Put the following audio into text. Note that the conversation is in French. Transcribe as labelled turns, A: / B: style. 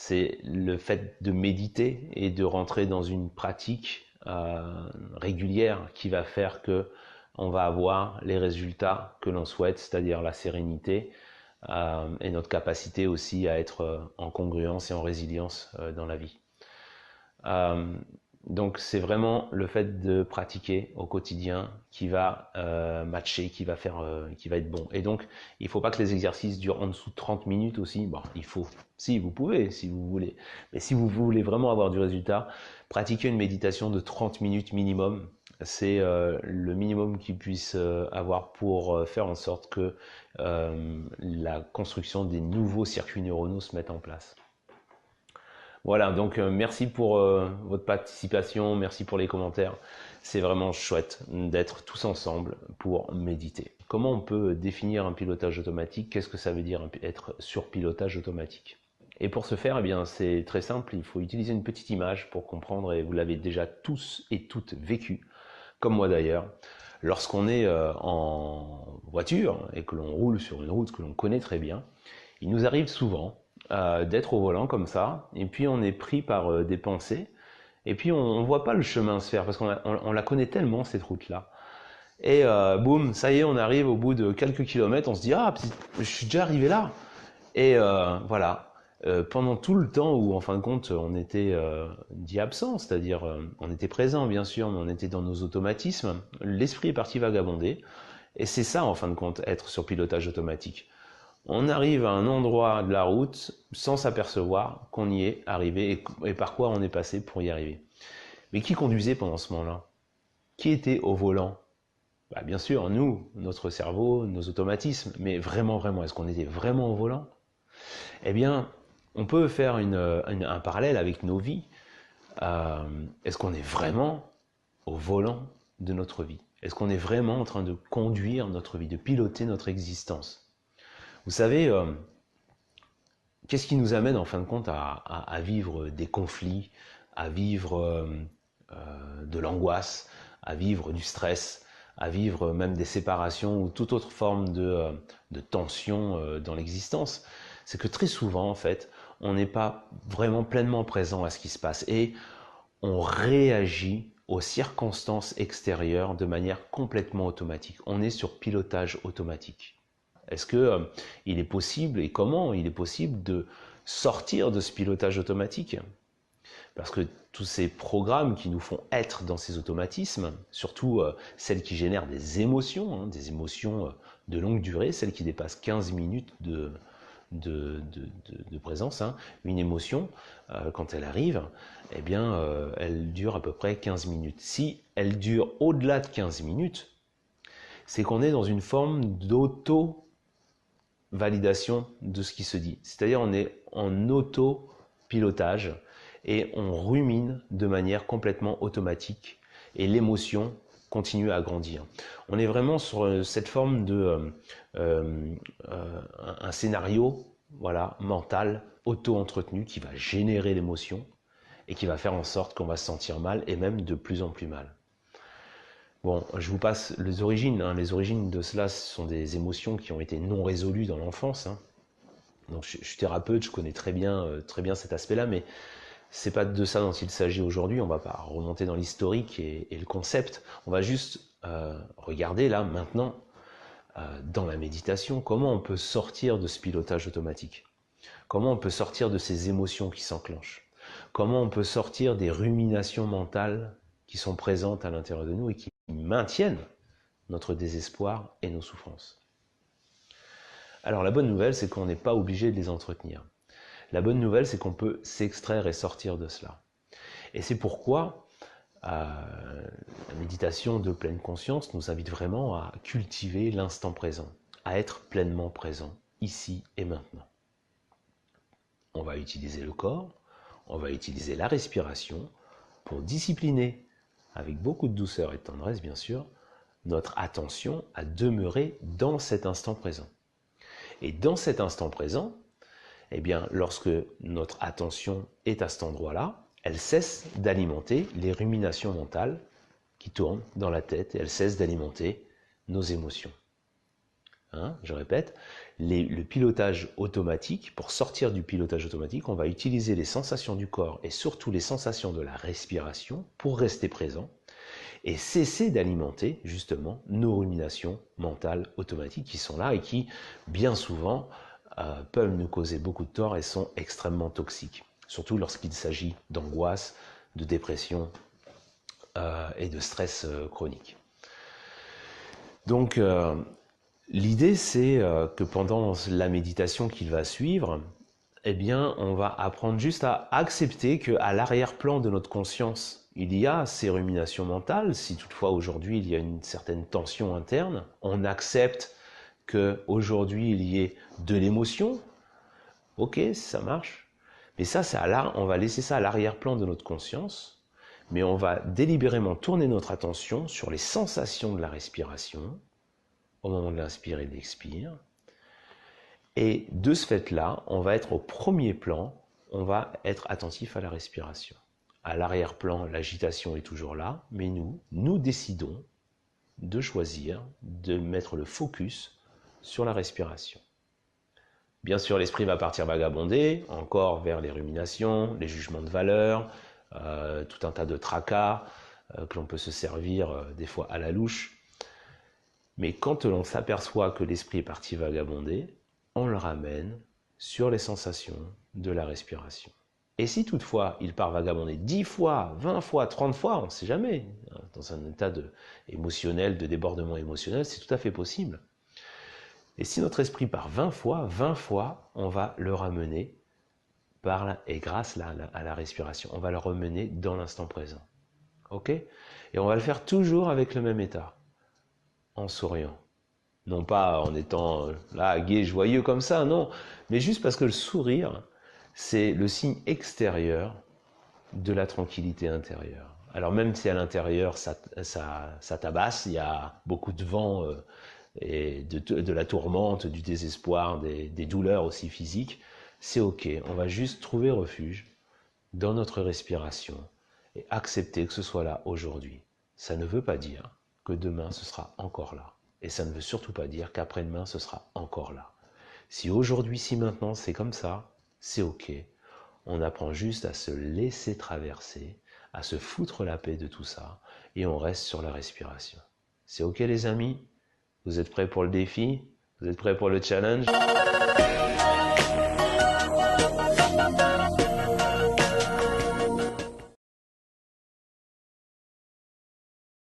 A: c'est le fait de méditer et de rentrer dans une pratique régulière qui va faire que on va avoir les résultats que l'on souhaite, c'est-à-dire la sérénité et notre capacité aussi à être en congruence et en résilience dans la vie. Euh, donc c'est vraiment le fait de pratiquer au quotidien qui va matcher, qui va être bon. Et donc il ne faut pas que les exercices durent en dessous de 30 minutes aussi. Bon, il faut, si vous pouvez, si vous voulez. Mais si vous voulez vraiment avoir du résultat, pratiquer une méditation de 30 minutes minimum. C'est le minimum qu'il puisse avoir pour faire en sorte que la construction des nouveaux circuits neuronaux se mette en place. Voilà, donc merci pour votre participation, merci pour les commentaires. C'est vraiment chouette d'être tous ensemble pour méditer. Comment on peut définir un pilotage automatique? Qu'est-ce que ça veut dire être sur pilotage automatique? Et pour ce faire, eh bien, c'est très simple, il faut utiliser une petite image pour comprendre, et vous l'avez déjà tous et toutes vécu, comme moi d'ailleurs. Lorsqu'on est en voiture et que l'on roule sur une route que l'on connaît très bien, il nous arrive souvent d'être au volant comme ça, et puis on est pris par des pensées, et puis on voit pas le chemin se faire, parce qu'on la connaît tellement, cette route-là. Et boum, ça y est, on arrive au bout de quelques kilomètres, on se dit, ah, je suis déjà arrivé là. Et voilà. Pendant tout le temps où, en fin de compte, on était dit absent, c'est-à-dire on était présent, bien sûr, mais on était dans nos automatismes, l'esprit est parti vagabonder, et c'est ça, en fin de compte, être sur pilotage automatique. On arrive à un endroit de la route sans s'apercevoir qu'on y est arrivé et par quoi on est passé pour y arriver. Mais qui conduisait pendant ce moment-là? Qui était au volant? Bah, bien sûr, nous, notre cerveau, nos automatismes, mais vraiment, vraiment, est-ce qu'on était vraiment au volant? Eh bien, on peut faire un parallèle avec nos vies. Est-ce qu'on est vraiment au volant de notre vie? Est-ce qu'on est vraiment en train de conduire notre vie, de piloter notre existence? Vous savez, qu'est-ce qui nous amène en fin de compte à vivre des conflits, à vivre de l'angoisse, à vivre du stress, à vivre même des séparations ou toute autre forme de tension dans l'existence? C'est que très souvent, en fait, on n'est pas vraiment pleinement présent à ce qui se passe et on réagit aux circonstances extérieures de manière complètement automatique. On est sur pilotage automatique. Est-ce que il est possible et comment il est possible de sortir de ce pilotage automatique? Parce que tous ces programmes qui nous font être dans ces automatismes, surtout celles qui génèrent des émotions de longue durée, celles qui dépassent 15 minutes de présence, hein, une émotion, quand elle arrive, eh bien, elle dure à peu près 15 minutes. Si elle dure au-delà de 15 minutes, c'est qu'on est dans une forme d'auto-validation de ce qui se dit. C'est-à-dire on est en auto-pilotage et on rumine de manière complètement automatique et l'émotion continue à grandir. On est vraiment sur cette forme de un scénario, voilà, mental, auto-entretenu qui va générer l'émotion et qui va faire en sorte qu'on va se sentir mal et même de plus en plus mal. Bon, je vous passe les origines. Hein. Les origines de cela, ce sont des émotions qui ont été non résolues dans l'enfance. Hein. Donc, je suis thérapeute, je connais très bien cet aspect-là, mais c'est pas de ça dont il s'agit aujourd'hui. On va pas remonter dans l'historique et le concept. On va juste regarder là maintenant dans la méditation comment on peut sortir de ce pilotage automatique. Comment on peut sortir de ces émotions qui s'enclenchent. Comment on peut sortir des ruminations mentales qui sont présentes à l'intérieur de nous et qui maintiennent notre désespoir et nos souffrances. Alors la bonne nouvelle, c'est qu'on n'est pas obligé de les entretenir. La bonne nouvelle, c'est qu'on peut s'extraire et sortir de cela. Et c'est pourquoi la méditation de pleine conscience nous invite vraiment à cultiver l'instant présent, à être pleinement présent, ici et maintenant. On va utiliser le corps, on va utiliser la respiration pour discipliner, avec beaucoup de douceur et de tendresse bien sûr, notre attention à demeurer dans cet instant présent. Et dans cet instant présent, eh bien, lorsque notre attention est à cet endroit-là, elle cesse d'alimenter les ruminations mentales qui tournent dans la tête et elle cesse d'alimenter nos émotions. Hein, je répète, le pilotage automatique, pour sortir du pilotage automatique, on va utiliser les sensations du corps et surtout les sensations de la respiration pour rester présent et cesser d'alimenter justement nos ruminations mentales automatiques qui sont là et qui, bien souvent, peuvent nous causer beaucoup de tort et sont extrêmement toxiques, surtout lorsqu'il s'agit d'angoisse, de dépression et de stress chronique. Donc, l'idée, c'est que pendant la méditation qui va suivre, eh bien, on va apprendre juste à accepter qu'à l'arrière-plan de notre conscience, il y a ces ruminations mentales. Si toutefois aujourd'hui il y a une certaine tension interne, on accepte qu'aujourd'hui il y ait de l'émotion. Ok, ça marche. Mais ça, on va laisser ça à l'arrière-plan de notre conscience, mais on va délibérément tourner notre attention sur les sensations de la respiration au moment de l'inspire et de l'expire. Et de ce fait-là, on va être au premier plan, on va être attentif à la respiration. À l'arrière-plan, l'agitation est toujours là, mais nous décidons de choisir de mettre le focus sur la respiration. Bien sûr, l'esprit va partir vagabonder, encore vers les ruminations, les jugements de valeur, tout un tas de tracas que l'on peut se servir des fois à la louche. Mais quand l'on s'aperçoit que l'esprit est parti vagabonder, on le ramène sur les sensations de la respiration. Et si toutefois il part vagabonder 10 fois, 20 fois, 30 fois, on ne sait jamais, dans un état émotionnel, de débordement émotionnel, c'est tout à fait possible. Et si notre esprit part 20 fois, on va le ramener et grâce à la respiration, on va le ramener dans l'instant présent. Ok ? Et on va le faire toujours avec le même état, en souriant. Non pas en étant là, gai, joyeux comme ça, non. Mais juste parce que le sourire, c'est le signe extérieur de la tranquillité intérieure. Alors même si à l'intérieur, ça tabasse, il y a beaucoup de vent et de la tourmente, du désespoir, des douleurs aussi physiques, c'est ok. On va juste trouver refuge dans notre respiration et accepter que ce soit là aujourd'hui. Ça ne veut pas dire que demain, ce sera encore là. Et ça ne veut surtout pas dire qu'après-demain, ce sera encore là. Si aujourd'hui, si maintenant, c'est comme ça, c'est ok. On apprend juste à se laisser traverser, à se foutre la paix de tout ça, et on reste sur la respiration. C'est ok les amis? Vous êtes prêts pour le défi? Vous êtes prêts pour le challenge?